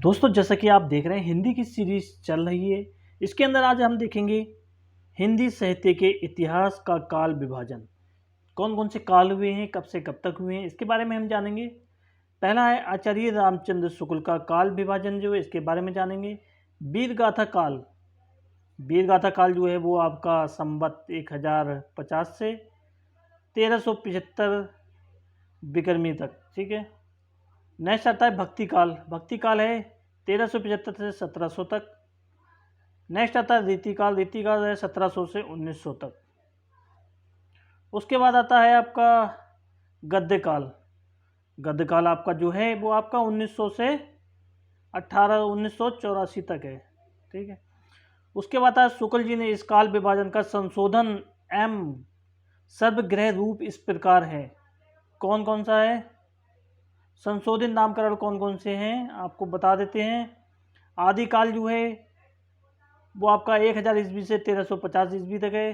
दोस्तों जैसा कि आप देख रहे हैं हिंदी की सीरीज चल रही है। इसके अंदर आज हम देखेंगे हिंदी साहित्य के इतिहास का काल विभाजन। कौन कौन से काल हुए हैं, कब से कब तक हुए हैं, इसके बारे में हम जानेंगे। पहला है आचार्य रामचंद्र शुक्ल का काल विभाजन जो है, इसके बारे में जानेंगे। वीर गाथा काल, वीर गाथा काल जो है वो आपका संवत 1050 से 1375 विक्रमी तक, ठीक है। नेक्स्ट आता है भक्ति काल, भक्ति काल है 1375 से 1700 तक। नेक्स्ट आता है रीति काल, रीति काल है 1700 से 1900 तक। उसके बाद आता है आपका गद्य काल, गद्य काल आपका जो है वो आपका 1900 से 1984 तक है, ठीक है। उसके बाद आता है शुक्ल जी ने इस काल विभाजन का संशोधन एवं सर्वग्रह रूप इस प्रकार है। कौन कौन सा है, संशोधित नामकरण कौन कौन से हैं आपको बता देते हैं। आदिकाल जो है वो आपका 1000 ईस्वी से 1350 ईस्वी तक है।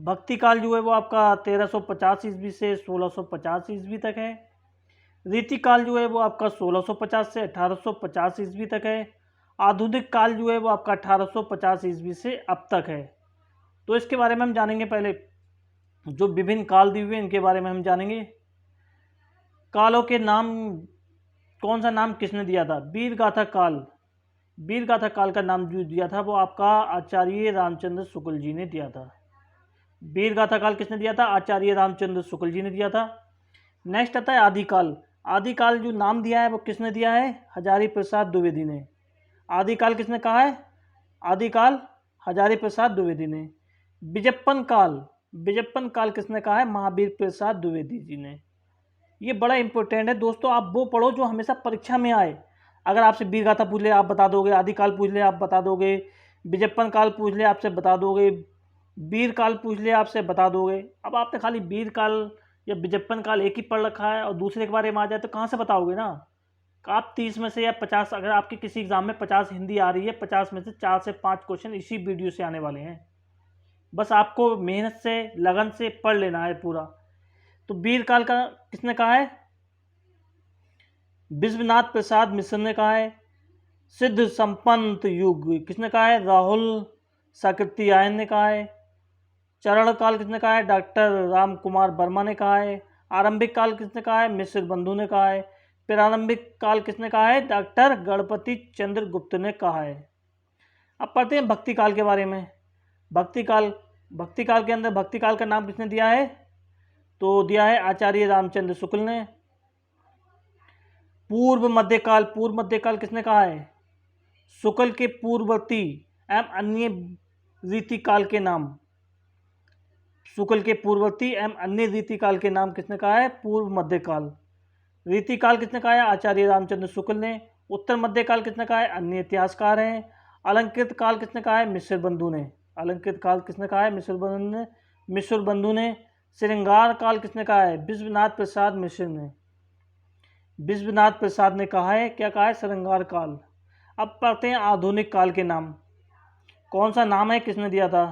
भक्ति काल जो है वो आपका 1350 ईस्वी से 1650 ईस्वी तक है। रीति काल जो है वो आपका 1650 से 1850 ईस्वी तक है। आधुनिक काल जो है वो आपका 1850 ईस्वी से अब तक है। तो इसके बारे में हम जानेंगे। पहले जो विभिन्न काल दिए हुए हैं इनके बारे में हम जानेंगे। कालों के नाम, कौन सा नाम किसने दिया था। वीर गाथा काल, वीर गाथा काल का नाम जो दिया था वो आपका आचार्य रामचंद्र शुक्ल जी ने दिया था। वीर गाथा काल किसने दिया था, आचार्य रामचंद्र शुक्ल जी ने दिया था। नेक्स्ट आता है आदिकाल, आदिकाल जो नाम दिया है वो किसने दिया है, हजारी प्रसाद द्विवेदी ने। आदिकाल किसने कहा है, आदिकाल हजारी प्रसाद द्विवेदी ने। बिजप्पन काल, बिजप्पन काल किसने कहा है, महावीर प्रसाद द्विवेदी जी ने। ये बड़ा इंपॉर्टेंट है दोस्तों, आप वो पढ़ो जो हमेशा परीक्षा में आए। अगर आपसे वीर गाथा पूछ ले आप बता दोगे, आदिकाल पूछ ले आप बता दोगे, बिजप्पन काल पूछ ले आपसे बता दोगे, वीर काल पूछ ले आपसे बता दोगे। अब आपने खाली वीर काल या बिजप्पन काल एक ही पढ़ रखा है और दूसरे के बारे में आ जाए तो कहाँ से बताओगे ना। आप 30 में से या 50, अगर आपके किसी एग्जाम में 50 हिंदी आ रही है, 50 में से 4 से 5 क्वेश्चन इसी वीडियो से आने वाले हैं। बस आपको मेहनत से लगन से पढ़ लेना है पूरा। तो वीर काल का किसने कहा है, विश्वनाथ प्रसाद मिश्र ने कहा है। सिद्ध संपन्त युग किसने कहा है, राहुल साकृति आयन ने कहा है। चरण काल किसने कहा है, डॉक्टर राम कुमार वर्मा ने कहा है। आरंभिक काल किसने कहा है, मिश्र बंधु ने कहा है। प्रारंभिक काल किसने कहा है, डॉक्टर गणपति चंद्र गुप्त ने कहा है। अब पढ़ते हैं भक्ति काल के बारे में। भक्ति काल, भक्ति काल के अंदर भक्ति काल का नाम किसने दिया है, तो दिया है आचार्य रामचंद्र शुक्ल ने। पूर्व मध्यकाल, पूर्व मध्यकाल किसने कहा है, शुक्ल के पूर्ववर्ती एवं अन्य रीति काल के नाम, शुक्ल के पूर्ववर्ती एवं अन्य रीति काल के नाम किसने कहा है, पूर्व मध्यकाल। रीति काल किसने कहा है, आचार्य रामचंद्र शुक्ल ने। उत्तर मध्यकाल किसने कहा है, अन्य इतिहासकार हैं। अलंकृत काल किसने कहा है, मिश्र बंधु ने। अलंकृत काल किसने कहा है, मिश्र बंधु ने, मिश्र बंधु ने। श्रृंगार काल किसने कहा है, विश्वनाथ प्रसाद मिश्र ने। विश्वनाथ प्रसाद ने कहा है, क्या कहा है, श्रृंगार काल। अब पढ़ते हैं आधुनिक काल के नाम। कौन सा नाम है, किसने दिया था,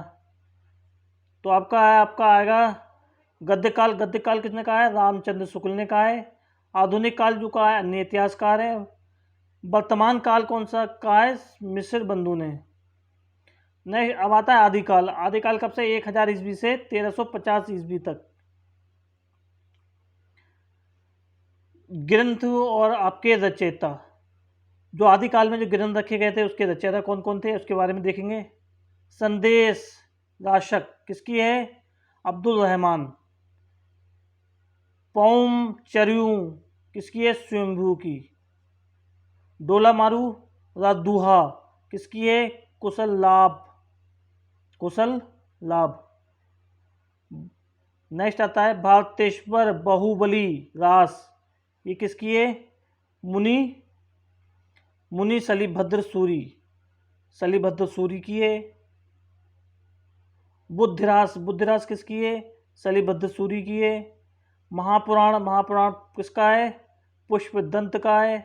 तो आपका आएगा गद्य काल। गद्य काल किसने कहा है, रामचंद्र शुक्ल ने कहा है। आधुनिक काल जो कहा है अन्य इतिहासकार है। वर्तमान काल कौन सा कहा है, मिश्र बंधु ने। नहीं, अब आता है आदिकाल। आदिकाल कब से, 1000 ईस्वी से 1350 ईस्वी तक। ग्रंथ और आपके रचयिता, जो आदिकाल में जो ग्रंथ रखे गए थे उसके रचयिता कौन कौन थे उसके बारे में देखेंगे। संदेश राशक किसकी है, अब्दुल रहमान। पौम चर्यू किसकी है, स्वयंभू की। डोला मारू रादुहा किसकी है, कुशल लाभ, कुशल लाभ। नेक्स्ट आता है भारतेश्वर बाहुबली रास, ये किसकी है, मुनि, मुनि सलीभद्र सूरी, सलीभद्र सूरी की है। बुद्धिरास, बुद्धिरास किसकी है, सलीभद्र सूरी की है। महापुराण, महापुराण किसका है, पुष्पदंत का है।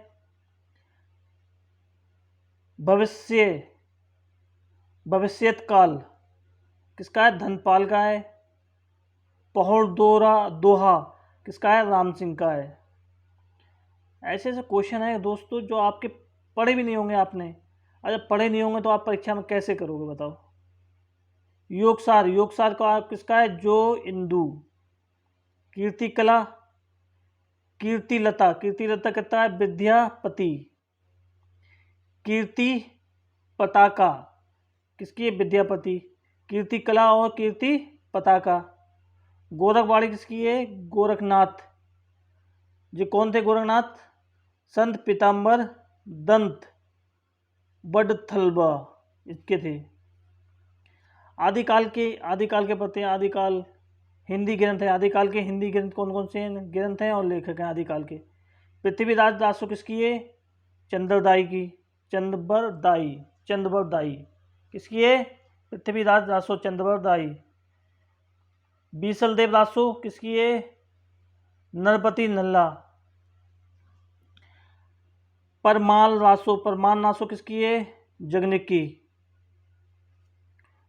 भविष्य, भविष्यत काल किसका है, धनपाल का है। पहुड़ दोहा किसका है, राम सिंह का है। ऐसे ऐसे क्वेश्चन है दोस्तों जो आपके पढ़े भी नहीं होंगे आपने। अरे पढ़े नहीं होंगे तो आप परीक्षा में कैसे करोगे बताओ। योगसार, योगसार का किसका है? जो इंदु। कीर्तिकला, कीर्तिलता, कीर्तिलता कितना है? विद्यापति। कीर्ति पताका किसकी है? विद्यापति। कीर्तिकला और कीर्ति पताका। गोरखवाड़ी किसकी है? गोरखनाथ। ये कौन थे गोरखनाथ? संत पीताम्बर दंत बड़थलबा इसके थे। आदिकाल के पढ़ते हैं। आदिकाल हिंदी ग्रंथ है। आदिकाल के हिंदी ग्रंथ कौन कौन से ग्रंथ हैं और लेखक हैं आदिकाल के? पृथ्वीराज दासो किसकी है? चंद्रदाई की। चंद्रबरदाई किसकी है? पृथ्वीराज दासो चंद्रबरदाई। बीसल देव दासो किसकी है? नरपति नल्ला। परमाल नासो किसकी है? जगनिक की।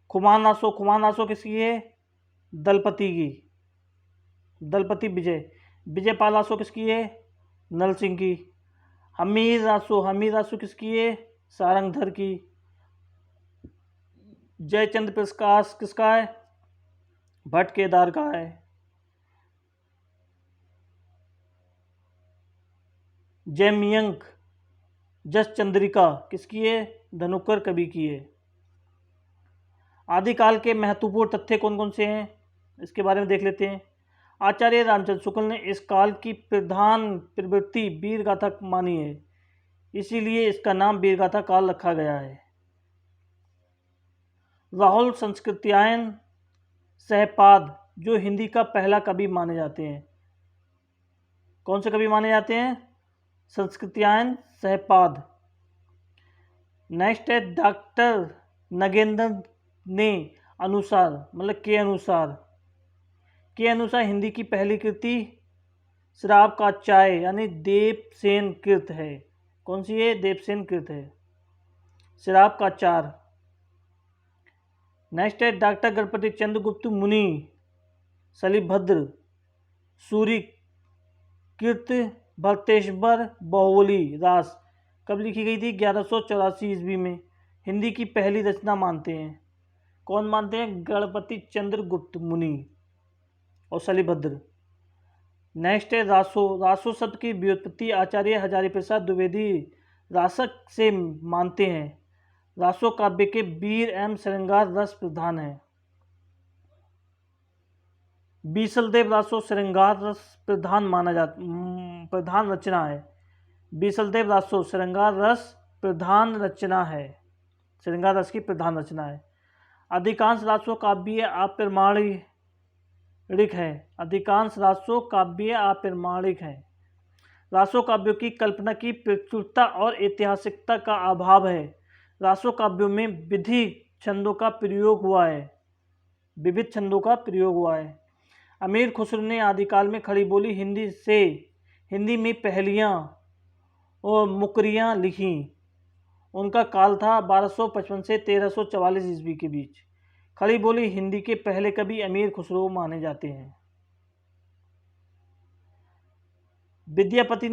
खुमान नासो किसकी है? दलपति की। दलपति विजयपाल रासो किसकी है? नल सिंह की। हमीर रासो किसकी है? सारंगधर की। जयचंद्र प्रकाश किसका है? भट्ट केदार का है। जयमियंक जस चंद्रिका किसकी है? धनुकर कवि की है। आदिकाल के महत्वपूर्ण तथ्य कौन कौन से हैं इसके बारे में देख लेते हैं। आचार्य रामचंद्र शुक्ल ने इस काल की प्रधान प्रवृत्ति वीर गाथा मानी है, इसीलिए इसका नाम वीर गाथा काल रखा गया है। राहुल संस्कृत्यायन सहपाद जो हिंदी का पहला कवि माने जाते हैं। कौन से कवि माने जाते हैं? संस्कृत्यायन सहपाद। नेक्स्ट है डॉक्टर नगेंद्र ने अनुसार मतलब के अनुसार हिंदी की पहली कृति शराब का चाय यानी देवसेन कृत है। कौन सी है? देवसेन कृत है। शराब का चार। नेक्स्ट है डॉक्टर गणपति चंद्रगुप्त मुनि शलिभद्र सूरी कृत भक्तेश्वर बाहुबली रास कब लिखी गई थी? 1184 ईस्वी में। हिंदी की पहली रचना मानते हैं। कौन मानते हैं? गणपति चंद्रगुप्त मुनि और शलिभद्र। नेक्स्ट है रासो शब्द की व्युत्पत्ति आचार्य हजारी प्रसाद द्विवेदी रासक से मानते हैं। रासो काव्य के वीर एवं श्रृंगार रस प्रधान है। बीसलदेव रासो श्रृंगार रस प्रधान रचना है। बीसलदेव रासो श्रृंगार रस प्रधान रचना है। श्रृंगार रस की प्रधान रचना है। अधिकांश रासो काव्य अप्रमाणिक है। अधिकांश रासो काव्य अप्रमाणिक है। रासो काव्यों की कल्पना की प्रचुरता और ऐतिहासिकता का अभाव है। रासो काव्यों में विविध छंदों का प्रयोग हुआ है। अमीर खुसरो ने आदिकाल में खड़ी बोली हिंदी में पहेलियाँ और मुकरियाँ लिखीं। उनका काल था 1255 से 1344 ईस्वी के बीच। खड़ी बोली हिंदी के पहले कवि अमीर खुसरो माने जाते हैं। विद्यापति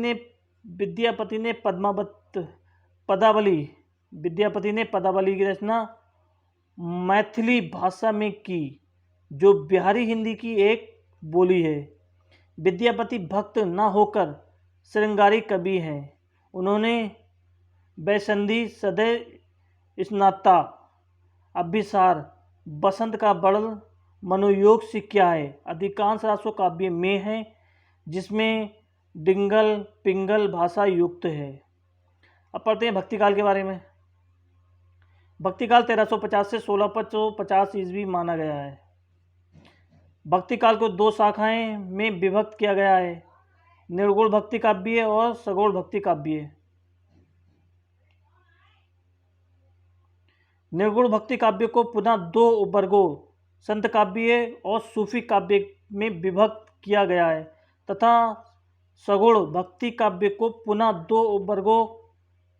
ने पदावली की रचना मैथिली भाषा में की, जो बिहारी हिंदी की एक बोली है। विद्यापति भक्त न होकर श्रृंगारी कवि हैं। उन्होंने बैसंधी सदैव स्नाता अभिसार बसंत का बड़ल मनोयोग से क्या है अधिकांश रासो काव्य में है, जिसमें डिंगल पिंगल भाषा युक्त है। अब पढ़ते हैं भक्तिकाल के बारे में। भक्तिकाल 1350 से 1650 ईस्वी माना गया है। भक्तिकाल को दो शाखाएं में विभक्त किया गया है, निर्गुण भक्ति काव्य और सगुण भक्ति काव्य। निर्गुण भक्ति काव्य को पुनः दो वर्गों संत काव्य और सूफी काव्य में विभक्त किया गया है तथा सगुण भक्ति काव्य को पुनः दो वर्गों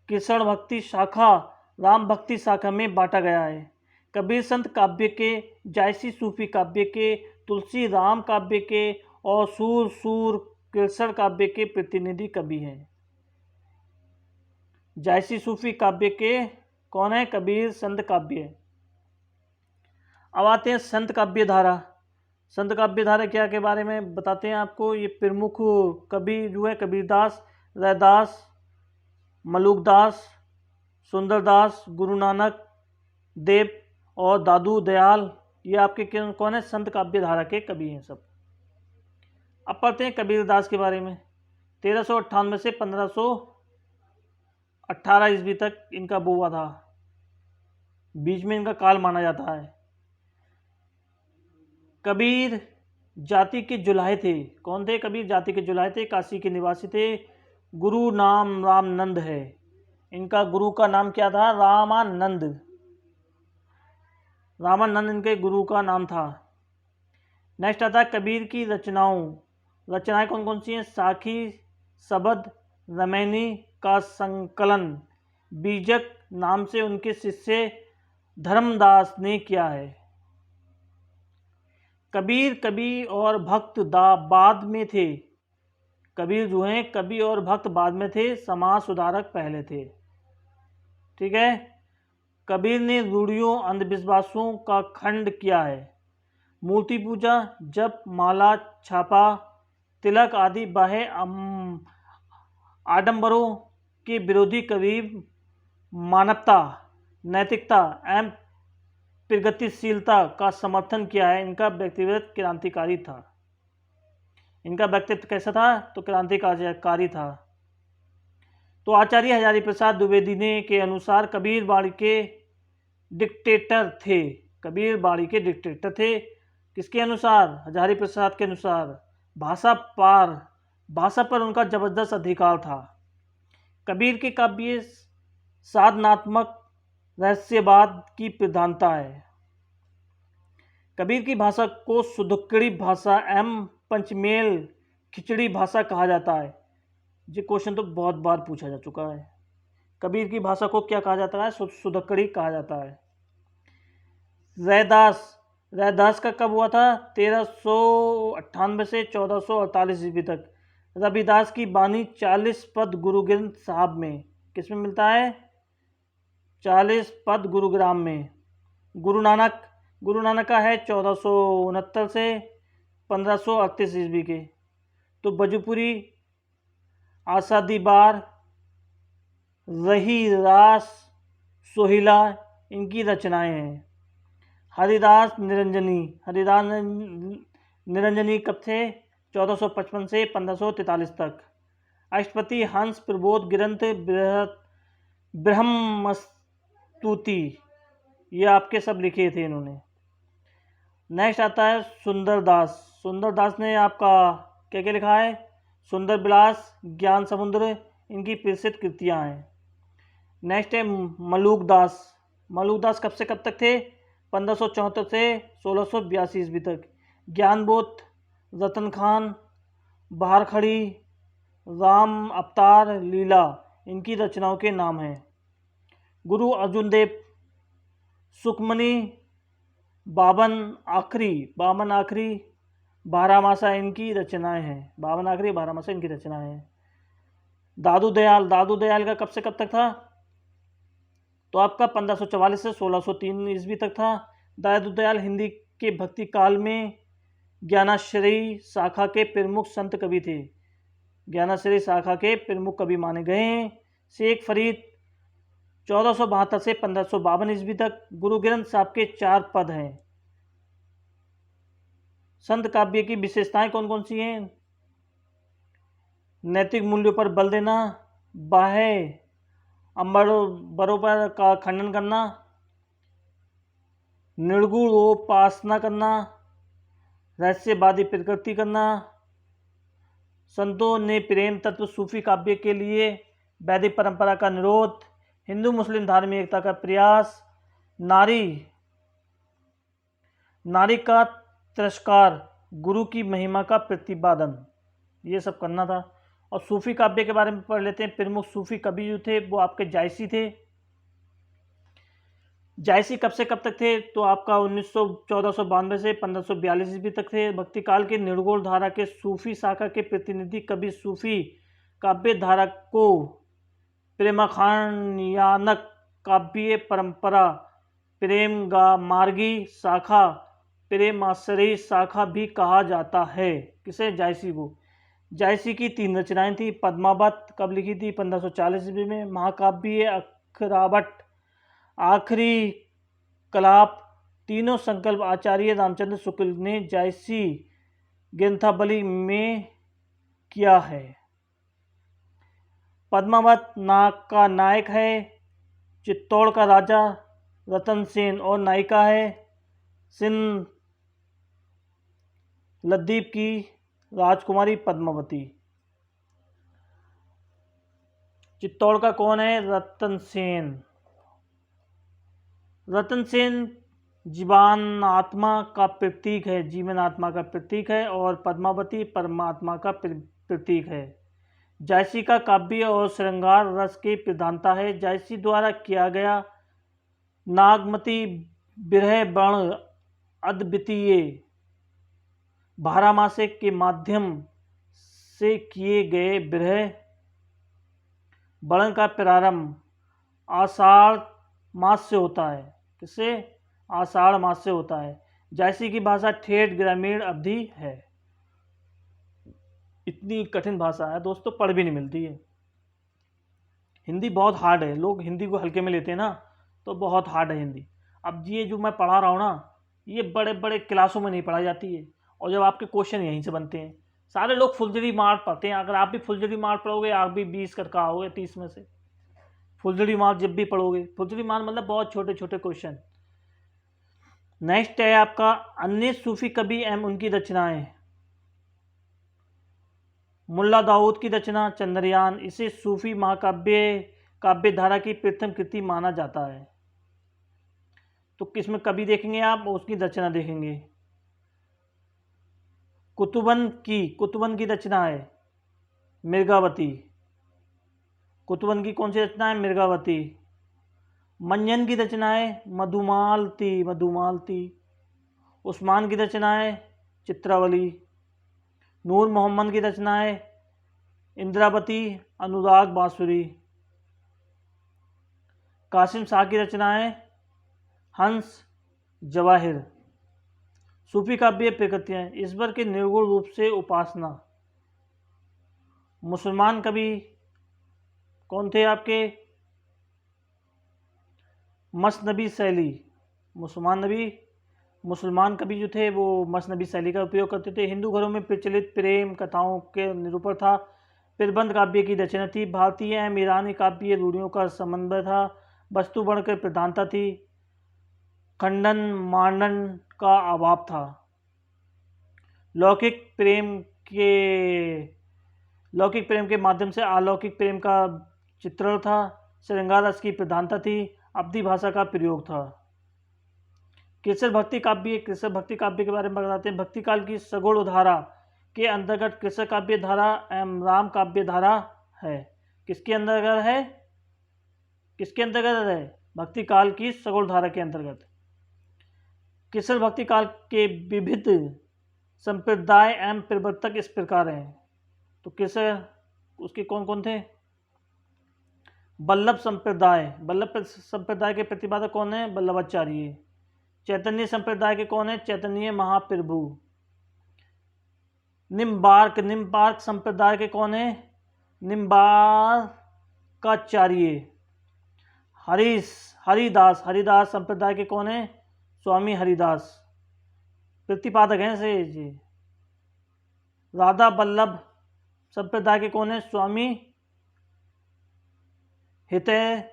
कृष्ण भक्ति शाखा राम भक्ति शाखा में बांटा गया है। कबीर संत काव्य के, जायसी सूफी काव्य के, तुलसी राम काव्य के और सूर कृष्ण काव्य के प्रतिनिधि कवि हैं। जायसी सूफी काव्य के कौन है? कबीर संत काव्य। अब आते हैं संत काव्य धारा। संत काव्य धारा क्या के बारे में बताते हैं आपको। ये प्रमुख कवि जो है कबीरदास, रैदास, मलुकदास, सुंदरदास, गुरु नानक देव और दादू दयाल, ये आपके कौन है? संत काव्य धारा के कवि हैं सब। अब पढ़ते हैं कबीरदास के बारे में। 1398 से 1518 ईस्वी तक इनका बुआ था, बीच में इनका काल माना जाता है। कबीर जाति के जुलाहे थे। कौन थे? कबीर जाति के जुलाहे थे, काशी के निवासी थे। गुरु नाम रामानंद है। इनका गुरु का नाम क्या था? रामानंद। रामानंद इनके गुरु का नाम था। नेक्स्ट आता है कबीर की रचनाएं कौन कौन सी हैं? साखी, सबद, रमैनी का संकलन बीजक नाम से उनके शिष्य धर्मदास ने किया है। कबीर कवि और भक्त बाद में थे। कबीर जो हैं कवि और भक्त बाद में थे, समाज सुधारक पहले थे। ठीक है। कबीर ने रूढ़ियों अंधविश्वासों का खंड किया है। मूर्ति पूजा, जप, माला, छापा, तिलक आदि बाह्य आडंबरों के विरोधी कबीर मानवता, नैतिकता एवं प्रगतिशीलता का समर्थन किया है। इनका व्यक्तिगत क्रांतिकारी था। इनका व्यक्तित्व कैसा था? तो क्रांतिकारी था। तो आचार्य हजारी प्रसाद द्विवेदी ने के अनुसार कबीर बाड़ी के डिक्टेटर थे। कबीर बाड़ी के डिक्टेटर थे। किसके अनुसार? हजारी प्रसाद के अनुसार। भाषा पर उनका जबरदस्त अधिकार था। कबीर के काव्य साधनात्मक रहस्यवाद की प्रधानता है। कबीर की भाषा को सुदुक्कड़ी भाषा एवं पंचमेल खिचड़ी भाषा कहा जाता है। ये क्वेश्चन तो बहुत बार पूछा जा चुका है। कबीर की भाषा को क्या कहा जाता है? सुदुक्कड़ी कहा जाता है। रैदास का कब हुआ था? 1398 से 1448 ईस्वी तक। रविदास की बानी 40 पद गुरु ग्रंथ साहब में। किसमें मिलता है? 40 पद गुरुग्राम में। गुरु नानक का है 1469 से 1538 ईस्वी के। तो भजपुरी, आसादी बार, रही रास, सोहिला इनकी रचनाएं हैं। हरिदास निरंजनी कब थे? 1455 से 1543 तक। अष्टपति हंस प्रबोध ग्रंथ ब्रह्मस्तुति, ये आपके सब लिखे थे इन्होंने। नेक्स्ट आता है सुंदरदास ने आपका क्या क्या लिखा है? सुंदर विलास, ज्ञान समुद्र इनकी प्रसिद्ध कृतियाँ हैं। नेक्स्ट है मलुकदास कब से कब तक थे? 1574 से 1682 ईस्वी तक। ज्ञानबोध, रतन खान, बाहरखड़ी, राम अवतार लीला इनकी रचनाओं के नाम हैं। गुरु अर्जुन देव, सुखमणि, बावन आखिरी, बारहमासा इनकी रचनाएं हैं। बावन आखिरी, बारहमासा इनकी रचनाएं हैं। दादू दयाल का कब से कब तक था? तो आपका 1544 से 1603 ईस्वी तक था। दादू दयाल हिंदी के भक्ति काल में ज्ञानाश्रयी शाखा के प्रमुख संत कवि थे। ज्ञानाश्रयी शाखा के प्रमुख कवि माने गए हैं। शेख फरीद 1472 से 1552 ईस्वी तक। गुरु ग्रंथ साहब के 4 पद हैं। संत काव्य की विशेषताएं कौन कौन सी हैं? नैतिक मूल्यों पर बल देना, बाह्य बरोबर का खंडन करना, निर्गुण उपासना करना, रहस्यवादी प्रकृति करना, संतों ने प्रेम तत्व सूफी काव्य के लिए वैदिक परंपरा का निरोध, हिंदू मुस्लिम धार्मिक एकता का प्रयास, नारी का तिरस्कार, गुरु की महिमा का प्रतिपादन, ये सब करना था। और सूफी काव्य के बारे में पढ़ लेते हैं। प्रमुख सूफी कवि जो थे वो आपके जायसी थे। जायसी कब से कब तक थे? तो आपका 1492 से 1542 ईस्वी तक थे। भक्ति काल के निर्गुण धारा के सूफी शाखा के प्रतिनिधि कवि सूफी काव्य धारा को प्रेमाख्यानक काव्य परंपरा प्रेम गा मार्गी शाखा प्रेमाश्रयी शाखा भी कहा जाता है। किसे? जायसी को। जायसी की 3 रचनाएं थी। पद्मावत कब लिखी थी? 1540 ईस्वी में। महाकाव्य अखरावट, आखिरी कलाप, तीनों संकल्प आचार्य रामचंद्र शुक्ल ने जायसी ग्रंथावली में किया है। पद्मावत नाग का नायक है चित्तौड़ का राजा रतन सेन और नायिका है सिंध लद्दीप की राजकुमारी पद्मावती। चित्तौड़ का कौन है? रतन सेन। रतन सेन जीवान आत्मा का प्रतीक है, जीवन आत्मा का प्रतीक है, और पद्मावती परमात्मा का प्रतीक है। जायसी का काव्य और श्रृंगार रस की प्रधानता है। जायसी द्वारा किया गया नागमती विरह वर्ण अद्वितीय भारामासिक के माध्यम से किए गए विरह वर्णन का प्रारंभ आषाढ़ मास से होता है। किससे? आषाढ़ मास से होता है। जायसी की भाषा ठेठ ग्रामीण अवधि है। इतनी कठिन भाषा है दोस्तों, पढ़ भी नहीं मिलती है। हिंदी बहुत हार्ड है, लोग हिंदी को हल्के में लेते हैं ना, तो बहुत हार्ड है हिंदी। अब ये जो मैं पढ़ा रहा हूँ ना, ये बड़े बड़े क्लासों में नहीं पढ़ाई जाती है, और जब आपके क्वेश्चन यहीं से बनते हैं। सारे लोग फुलझड़ी मार पढ़ते हैं। अगर आप भी फुलझड़ी मार पढ़ोगे, आप भी 20 करके आओगे 30 में से। फुलझड़ी मार जब भी पढ़ोगे, फुलझड़ी मार मतलब बहुत छोटे छोटे क्वेश्चन। नेक्स्ट है आपका अन्य सूफी कवि एवं उनकी रचनाएं। मुल्ला दाऊद की रचना चंद्रयान, इसे सूफी काव्य धारा की प्रथम कृति माना जाता है। तो किसमें कवि देखेंगे आप, उसकी रचना देखेंगे। कुतुबन की रचना है मृगावती। कुतुबन की कौन सी रचना है? मृगावती। मंजन की रचना है मधुमालती। उस्मान की रचना है चित्रावली। नूर मोहम्मद की रचना है इंद्रावती अनुराग बांसुरी। कासिम शाह की रचना है हंस जवाहिर। सूफी काव्य प्रकृतियाँ, ईश्वर के निर्गुण रूप से उपासना। मुसलमान कवि कौन थे आपके? मसनबी शैली। मुसलमान कवि जो थे वो मसनबी शैली का उपयोग करते थे। हिंदू घरों में प्रचलित प्रेम कथाओं के निरूपण था। प्रबंध काव्य की रचना थी। भारतीय एवं ईरानी काव्य रूढ़ियों का समन्वय था। वस्तु वर्ण की प्रधानता थी। खंडन मांडन का अभाव था। लौकिक प्रेम के माध्यम से अलौकिक प्रेम का चित्रण था। श्रृंगार रस की प्रधानता थी। अवधी भाषा का प्रयोग था। केसर भक्ति काव्य के बारे में बताते हैं। भक्ति काल की सगुण धारा के अंतर्गत केसर काव्य धारा एवं राम काव्य धारा है। किसके अंतर्गत है? भक्ति काल की सगुण धारा के अंतर्गत। केसर भक्ति काल के विविध संप्रदाय एवं प्रवर्तक इस प्रकार हैं। तो केसर उसके कौन कौन थे? वल्लभ संप्रदाय के प्रतिपादक कौन है? वल्लभाचार्य। चैतन्य संप्रदाय के कौन है? चैतन्य महाप्रभु। निम्बार्क संप्रदाय के कौन है? निम्बार्काचार्य। हरिदास संप्रदाय के कौन है? स्वामी हरिदास। प्रतिपादक हैं से जी। राधा वल्लभ संप्रदाय के कौन है? स्वामी हितैषी।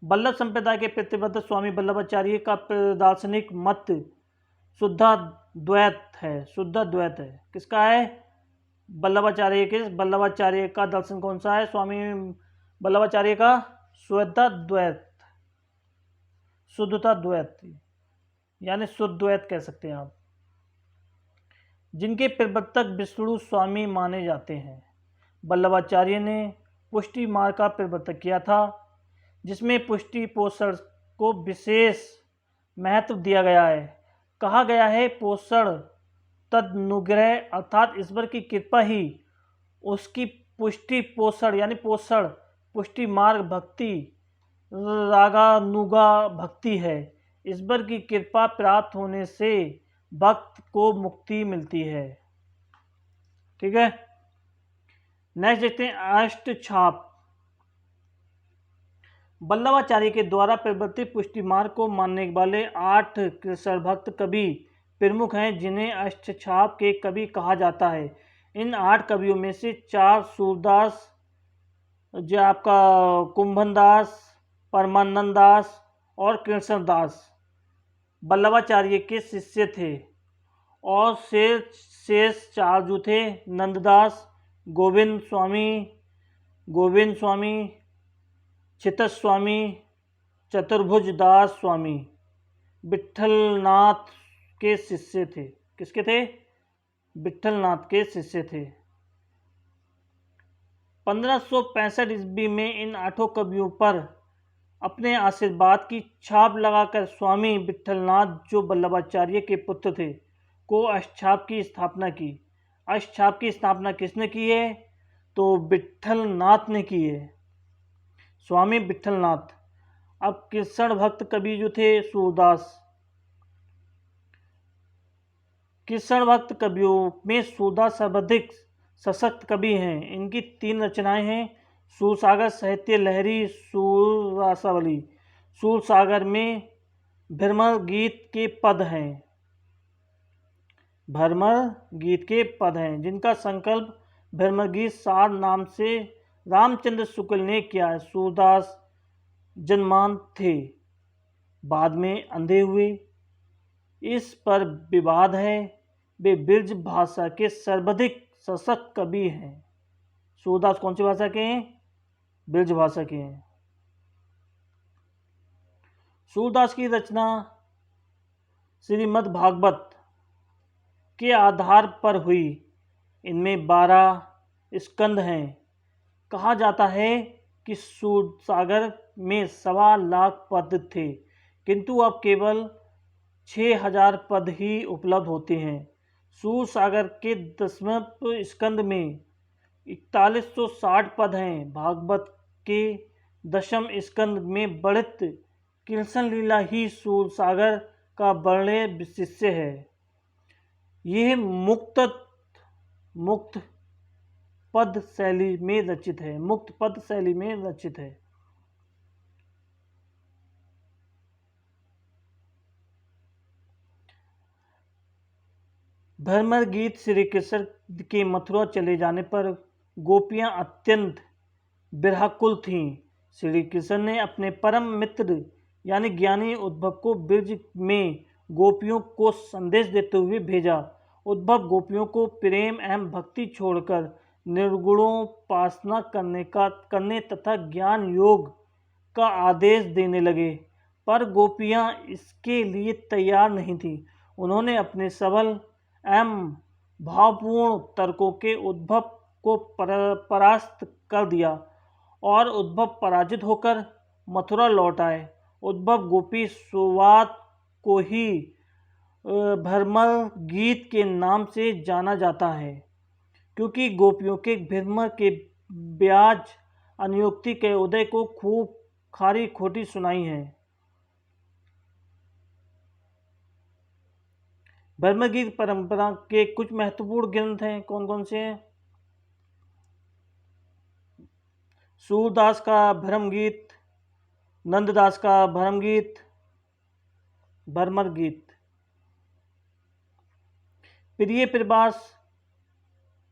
वल्लभ संप्रदाय के प्रतिबद्ध स्वामी वल्लभाचार्य का दार्शनिक मत शुद्धाद्वैत है। किसका है? वल्लभाचार्य का दर्शन कौन सा है? स्वामी वल्लभाचार्य का शुद्धाद्वैत यानी शुद्धद्वैत कह सकते हैं आप, जिनके प्रवर्तक विष्णु स्वामी माने जाते हैं। वल्लभाचार्य ने पुष्टि मार्ग का प्रवर्तक किया था, जिसमें पुष्टि पोषण को विशेष महत्व दिया गया है। कहा गया है पोषण तदनुग्रह, अर्थात ईश्वर की कृपा ही उसकी पुष्टि पोषण यानी पोषण, पुष्टि मार्ग भक्ति, रागानुगा भक्ति है। ईश्वर की कृपा प्राप्त होने से भक्त को मुक्ति मिलती है। ठीक है, नेक्स्ट देखते हैं अष्टछाप। वल्लभाचार्य के द्वारा प्रवर्तित पुष्टि मार्ग को मानने वाले 8 कृष्ण भक्त कवि प्रमुख हैं, जिन्हें अष्टछाप के कवि कहा जाता है। इन 8 कवियों में से 4 सूरदास, जो आपका कुंभन दास, परमानंद दास और कृष्णदास वल्लभाचार्य के शिष्य थे, और शेष 4 जो थे नंददास, गोविंद स्वामी, चितस्वामी, चतुर्भुज दास स्वामी विट्ठलनाथ के शिष्य थे। किसके थे? विट्ठलनाथ के शिष्य थे। 1565 ईस्वी में इन 8 कवियों पर अपने आशीर्वाद की छाप लगाकर स्वामी विट्ठलनाथ, जो वल्लभाचार्य के पुत्र थे, को अष्टछाप की स्थापना की। अष्टछाप की स्थापना किसने की है? तो विट्ठलनाथ ने की है, स्वामी विट्ठलनाथ। अब कृष्ण भक्त कवि जो थे सूरदास। कृष्ण भक्त कवियों में सूरदास सर्वाधिक सशक्त कवि हैं। इनकी 3 रचनाएं हैं, सूरसागर, साहित्य लहरी, सूररासावली। सूरसागर में भ्रमर गीत के पद हैं, जिनका संकल्प भ्रमर गीत सार नाम से रामचंद्र शुक्ल ने किया है। सूरदास जन्मान थे, बाद में अंधे हुए, इस पर विवाद है। वे ब्रज भाषा के सर्वाधिक सशक्त कवि हैं। सूरदास कौन सी भाषा के हैं? ब्रज भाषा के हैं। सूरदास की रचना श्रीमद् भागवत के आधार पर हुई। इनमें 12 स्कंद हैं। कहा जाता है कि सूरसागर में 1.25 लाख पद थे, किंतु अब केवल 6000 पद ही उपलब्ध होते हैं। सूरसागर के 10वें स्कंद में 4160 पद हैं। भागवत के 10म स्कंद में वर्णित कृष्ण लीला ही सूरसागर का वर्णनीय विशिष्य है। यह मुक्त पद शैली में रचित है। भ्रमर गीत श्री कृष्ण के मथुरा चले जाने पर गोपियां अत्यंत विरहाकुल थीं। श्री कृष्ण ने अपने परम मित्र यानी ज्ञानी उद्धव को ब्रज में गोपियों को संदेश देते हुए भेजा। उद्धव गोपियों को प्रेम एवं भक्ति छोड़कर निर्गुणोपासना करने तथा ज्ञान योग का आदेश देने लगे, पर गोपियां इसके लिए तैयार नहीं थीं। उन्होंने अपने सबल एवं भावपूर्ण तर्कों के उद्धव को परास्त कर दिया और उद्धव पराजित होकर मथुरा लौट आए। उद्धव गोपी सुवात को ही भ्रमर गीत के नाम से जाना जाता है, क्योंकि गोपियों के भ्रमर के ब्याज अनुयुक्ति के उदय को खूब खारी खोटी सुनाई है। भ्रमर गीत परंपरा के कुछ महत्वपूर्ण ग्रंथ हैं। कौन कौन से हैं? सूरदास का भ्रम गीत, नंददास का भ्रम गीत, भ्रमर गीत। प्रिय प्रभास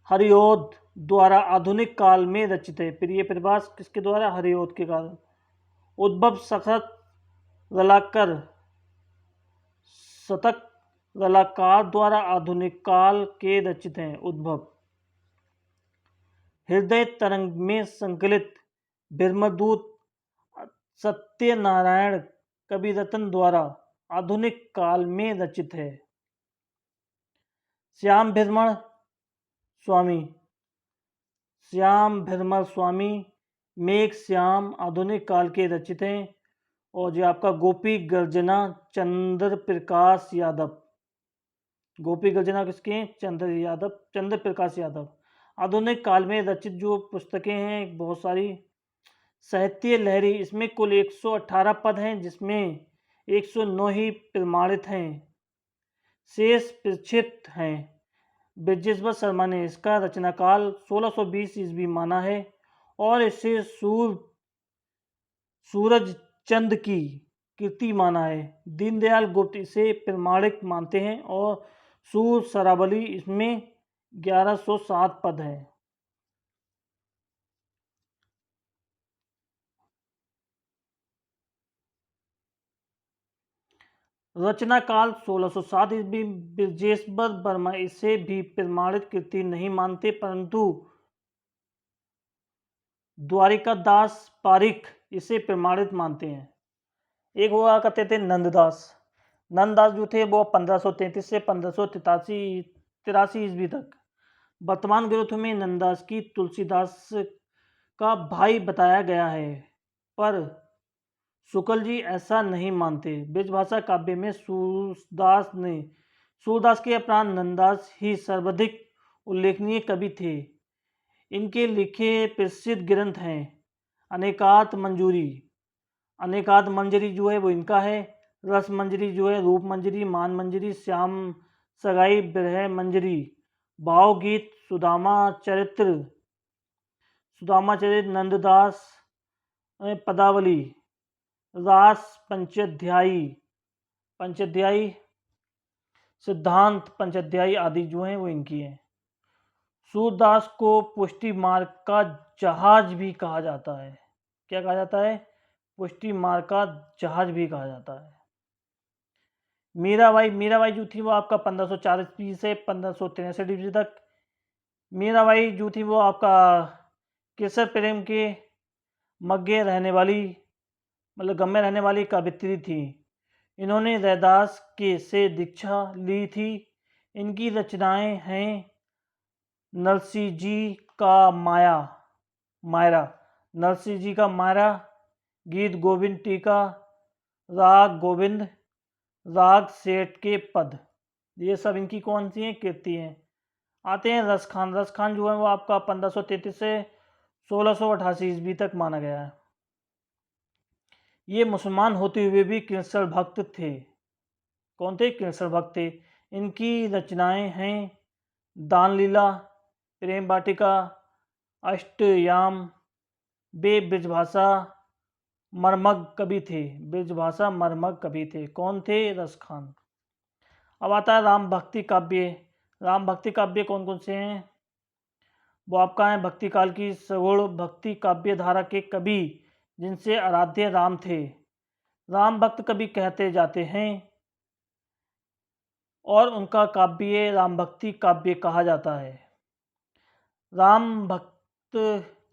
हरिओद द्वारा आधुनिक काल में रचित है। प्रिय प्रभास किसके द्वारा? हरिओद के कारण। उद्धव शतक रलाकार द्वारा आधुनिक काल के रचित हैं। उद्धव हृदय तरंग में संकलित ब्रह्मदूत सत्यनारायण कविरत्न द्वारा आधुनिक काल में रचित है। श्याम भ्रमर स्वामी मेघ श्याम आधुनिक काल के रचित हैं। और जो आपका गोपी गर्जना चंद्र प्रकाश यादव, गोपी गर्जना किसके? चंद्र प्रकाश यादव आधुनिक काल में रचित जो पुस्तकें हैं बहुत सारी। साहित्य लहरी, इसमें कुल 118 पद हैं जिसमें 109 ही प्रमाणित हैं, शेष प्रक्षिप्त हैं। बृजेश्वर शर्मा ने इसका रचनाकाल 1620 ईस्वी माना है और इसे सूरज चंद की कृति माना है। दीनदयाल गुप्त इसे प्रमाणिक मानते हैं और सूर सरावली इसमें 1107 पद है। रचना काल 1607 ईस्वी। बृजेश्वर वर्मा इसे भी प्रमाणित कृति नहीं मानते, परंतु द्वारिकादास पारिख इसे प्रमाणित मानते हैं। एक हुआ करते थे नंददास। नंददास जो थे वो 1533 से 1583 ईस्वी तक वर्तमान ग्रंथों में नंददास की तुलसीदास का भाई बताया गया है, पर शुक्ल जी ऐसा नहीं मानते। ब्रजभाषा काव्य में सूरदास के उपरांत नंददास ही सर्वाधिक उल्लेखनीय कवि थे। इनके लिखे प्रसिद्ध ग्रंथ हैं अनेकात मंजरी। अनेकात मंजरी जो है वो इनका है। रस मंजरी जो है, रूप मंजरी, मान मंजरी, श्याम सगाई, विरह मंजरी, भावगीत, सुदामा चरित्र, नंददास पदावली, रास पंचाध्यायी, सिद्धांत पंचाध्यायी आदि जो हैं वो इनकी हैं। सूरदास को पुष्टि मार्ग का जहाज भी कहा जाता है। क्या कहा जाता है? पुष्टि मार्ग का जहाज भी कहा जाता है। मीराबाई जो थी वो आपका 1504 ईस्वी से 1563 ईस्वी तक। मीराबाई जो थी वो आपका केसर प्रेम के मग्गे रहने वाली, मतलब गम में रहने वाली कवियत्री थी। इन्होंने रैदास के से दीक्षा ली थी। इनकी रचनाएं हैं नरसिंह जी का मायरा, नरसिंह जी का मायरा, गीत गोविंद टीका, राग गोविंद, राग सेठ के पद, ये सब इनकी कौन सी हैं? कृति हैं। आते हैं रसखान। रसखान जो है वो आपका 1533 से 1688 ईस्वी तक माना गया है। ये मुसलमान होते हुए भी कृष्ण भक्त थे। कौन थे? कृष्ण भक्त थे। इनकी रचनाएं हैं दान लीला, प्रेम वाटिका, अष्टयाम। वे ब्रजभाषा मर्मज्ञ कवि थे। ब्रजभाषा मर्मज्ञ कवि थे। कौन थे? रसखान। अब आता है राम भक्ति काव्य। राम भक्ति काव्य कौन कौन से हैं? वो आपका है भक्ति काल की सगुण भक्ति काव्य धारा के कवि जिनसे आराध्य राम थे। राम भक्त कवि कहते जाते हैं और उनका काव्य राम भक्ति काव्य कहा जाता है। राम भक्त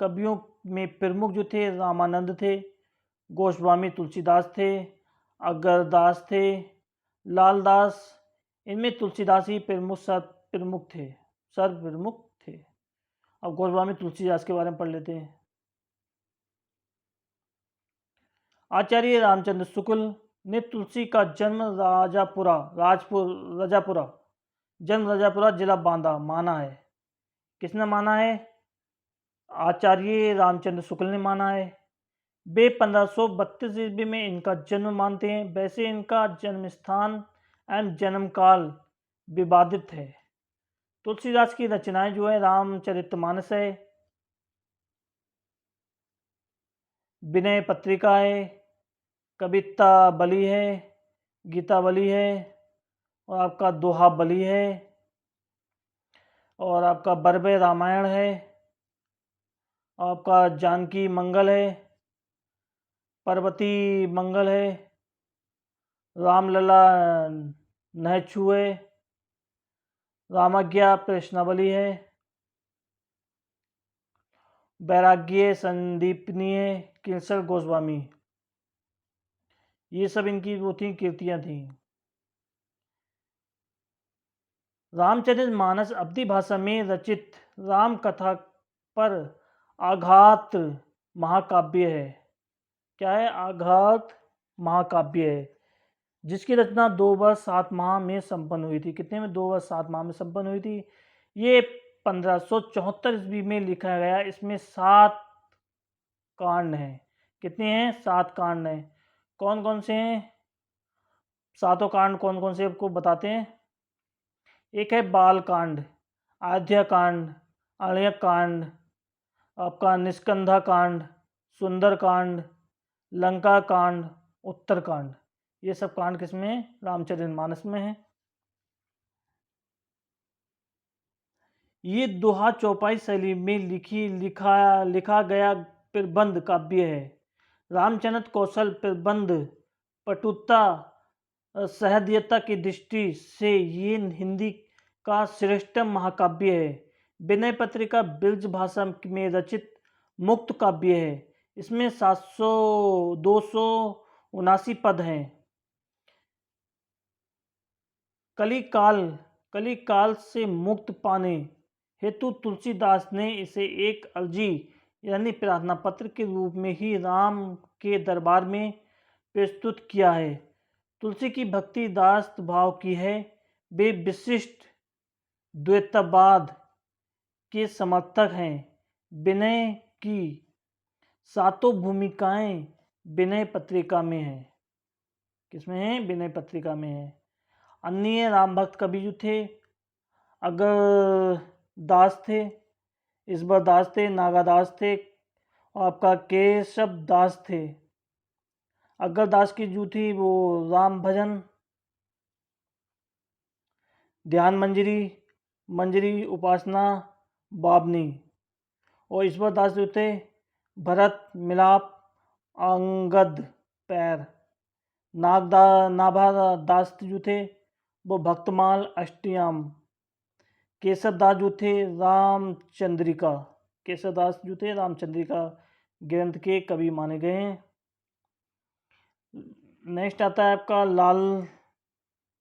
कवियों में प्रमुख जो थे रामानंद थे, गोस्वामी तुलसीदास थे, अगरदास थे, लालदास। इनमें तुलसीदास ही सर्वप्रमुख थे। अब गोस्वामी तुलसीदास के बारे में पढ़ लेते हैं। आचार्य रामचंद्र शुक्ल ने तुलसी का जन्म रजापुरा जिला बांदा माना है। किसने माना है? आचार्य रामचंद्र शुक्ल ने माना है। वे 1532 ईस्वी में इनका जन्म मानते हैं। वैसे इनका जन्म स्थान एवं जन्म काल विवादित है। तुलसीदास की रचनाएं जो है रामचरितमानस है, विनय पत्रिका है, कविता बली है, गीता बली है, और आपका दोहा बली है, और आपका बरबे रामायण है, आपका जानकी मंगल है, पार्वती मंगल है, रामलला नहछू है, रामज्ञा प्रश्नावली है, वैराग्य संदीपनी है, केसर गोस्वामी। ये सब इनकी वो थी कीर्तियां थी। रामचरितमानस अवधी भाषा में रचित राम कथा पर आघात महाकाव्य है। क्या है? आघात महाकाव्य है, जिसकी रचना 2 वर्ष 7 माह में संपन्न हुई थी। कितने में? 2 वर्ष 7 माह में संपन्न हुई थी। ये 1574 ईस्वी में लिखा गया। इसमें 7 कांड हैं। कितने हैं? 7 कांड हैं। कौन कौन से हैं? सातों कांड कौन कौन से आपको बताते हैं। एक है बाल कांड, आद्या कांड, अण्यक कांड, आपका निस्कंधा कांड, सुंदर कांड, लंका कांड, उत्तर कांड। ये सब कांड किसमें? रामचरितमानस में है। ये दोहा चौपाई शैली में लिखा गया प्रबंध काव्य है। रामचरित कौशल प्रबंध पटुता सहृदयता की दृष्टि से ये हिंदी का श्रेष्ठतम महाकाव्य है। विनय पत्रिका ब्रज भाषा में रचित मुक्त काव्य है। इसमें 279 पद हैं। कलिकाल से मुक्त पाने हेतु तुलसीदास ने इसे एक अर्जी यानी प्रार्थना पत्र के रूप में ही राम के दरबार में प्रस्तुत किया है। तुलसी की भक्ति दास भाव की है। वे विशिष्ट द्वैतवाद के समर्थक हैं। विनय की सातों भूमिकाएं विनय पत्रिका में है। किसमें है? विनय पत्रिका में है। अन्य राम भक्त कवि जो थे अगर दास थे, ईश्वर दास थे, नागादास थे और आपका केशव दास थे। अगर दास की जो थी वो राम भजन, ध्यान मंजरी उपासना, बाबनी। और ईश्वर दास जो थे भरत मिलाप, अंगद पैर। नाभा दास जो थे वो भक्तमाल अष्टयाम। केशव दास जो थे रामचंद्रिका। केशव दास जो थे रामचंद्रिका ग्रंथ के कवि माने गए हैं। नेक्स्ट आता है आपका लाल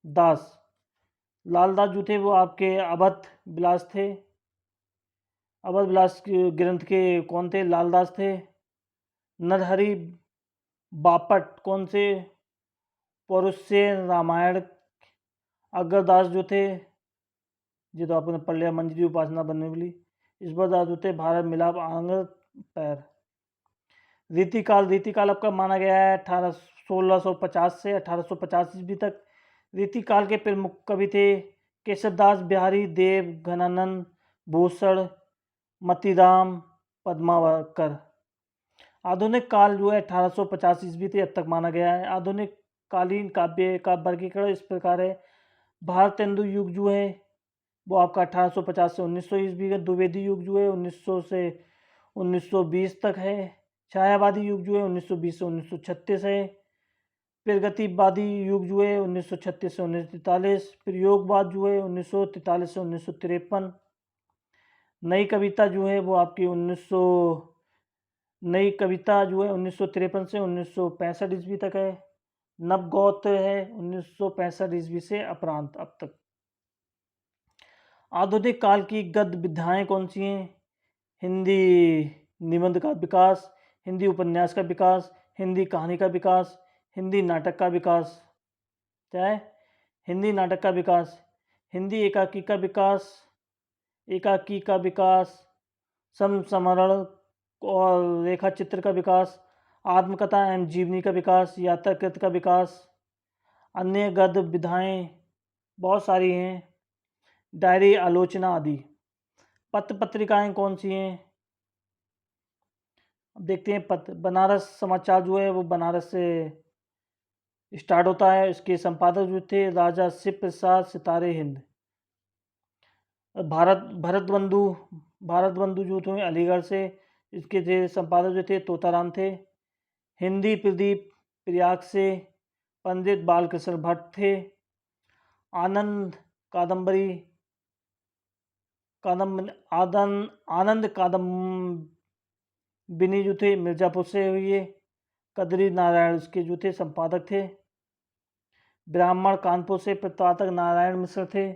दास जो थे वो आपके अवध विलास थे। अवध विलास ग्रंथ के कौन थे? लालदास थे। नरहरि बापट कौन से? पौरुष्य रामायण। अग्रदास जो थे ये तो आपने पढ़ लिया, मंजरी उपासना बनने वाली। ईश्वर दास जो थे भारत मिलाप आंग पैर। रीतिकाल आपका माना गया है 1650 से 1850 ईस्वी तक। रीतिकाल के प्रमुख कवि थे केशवदास, बिहारी देव, घनानंद, भूषण, मतीराम, पद्माकर। आधुनिक काल जो है 1850 ईस्वी से अब तक माना गया है। आधुनिक कालीन काव्य का वर्गीकरण इस प्रकार है। भारतेंदु युग जो है वो आपका 1850 से 1900 ईस्वी का। द्विवेदी युग जो है 1900 से 1920 तक है। छायावादी युग जो है 1920 से 1936 है। प्रगतिवादी युग जो है 1936 से 1943। प्रयोगवाद जो है 1943 से 1953। नई कविता जो है वो आपकी 1953 से 1965 ईस्वी तक है। नवगौत है 1965 ईस्वी से अपरांत अब तक। आधुनिक काल की गद्य विधाएं कौन सी हैं? हिंदी निबंध का विकास, हिंदी उपन्यास का विकास, हिंदी कहानी का विकास, हिंदी नाटक का विकास। क्या है? हिंदी नाटक का विकास, हिंदी एकाकी का विकास, समस्मरण और रेखा चित्र का विकास, आत्मकथा एवं जीवनी का विकास, यात्राकृत का विकास। अन्य गद्य विधाएं बहुत सारी हैं, डायरी, आलोचना आदि। पत्र पत्रिकाएं कौन सी हैं? अब देखते हैं। पत्र बनारस समाचार जो है वो बनारस से स्टार्ट होता है। इसके संपादक जो थे राजा शिव प्रसाद सितारे हिंद। भारत बंधु जो थे अलीगढ़ से, इसके थे संपादक जो थे तोताराम थे। हिंदी प्रदीप प्रयाग से पंडित बालकृष्ण भट्ट थे। आनंद कादम्बिनी जो थे मिर्जापुर से हुई है। कदरी नारायण उसके जो थे संपादक थे। ब्राह्मण कानपुर से प्रतापक नारायण मिश्र थे।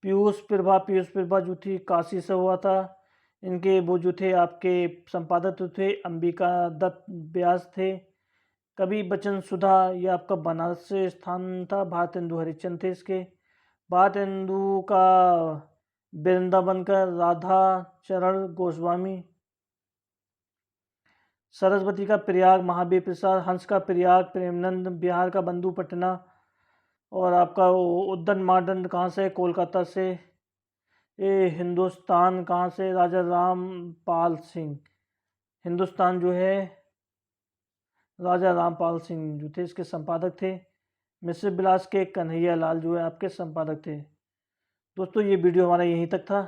पीयूष प्रभा जो थी काशी से हुआ था। इनके वो जो थे आपके संपादक तो थे अंबिका दत्त व्यास थे। कवि बचन सुधा ये आपका बनारस से स्थान था। भारतेंदु हरिश्चंद्र थे इसके। भारतेंदु का वृंदावन का राधा चरण गोस्वामी, सरस्वती का प्रयाग महावीर प्रसाद, हंस का प्रयाग प्रेमनंद, बिहार का बंधु पटना, और आपका उद्दन मार्डन कहाँ से, कोलकाता से। ये हिंदुस्तान कहाँ से, राजा रामपाल सिंह, हिंदुस्तान जो है राजा रामपाल सिंह जो थे इसके संपादक थे। मिश्र विलास के कन्हैया लाल जो है आपके संपादक थे। दोस्तों ये वीडियो हमारा यहीं तक था।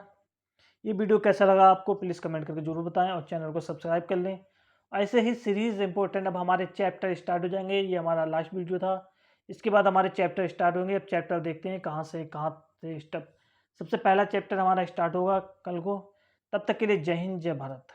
ये वीडियो कैसा लगा आपको प्लीज़ कमेंट करके जरूर बताएं और चैनल को सब्सक्राइब कर लें। ऐसे ही सीरीज़ इंपॉर्टेंट अब हमारे चैप्टर स्टार्ट हो जाएंगे। ये हमारा लास्ट वीडियो था, इसके बाद हमारे चैप्टर स्टार्ट होंगे। अब चैप्टर देखते हैं कहाँ से स्टेप। सबसे पहला चैप्टर हमारा स्टार्ट होगा कल को। तब तक के लिए जय हिंद जय भारत।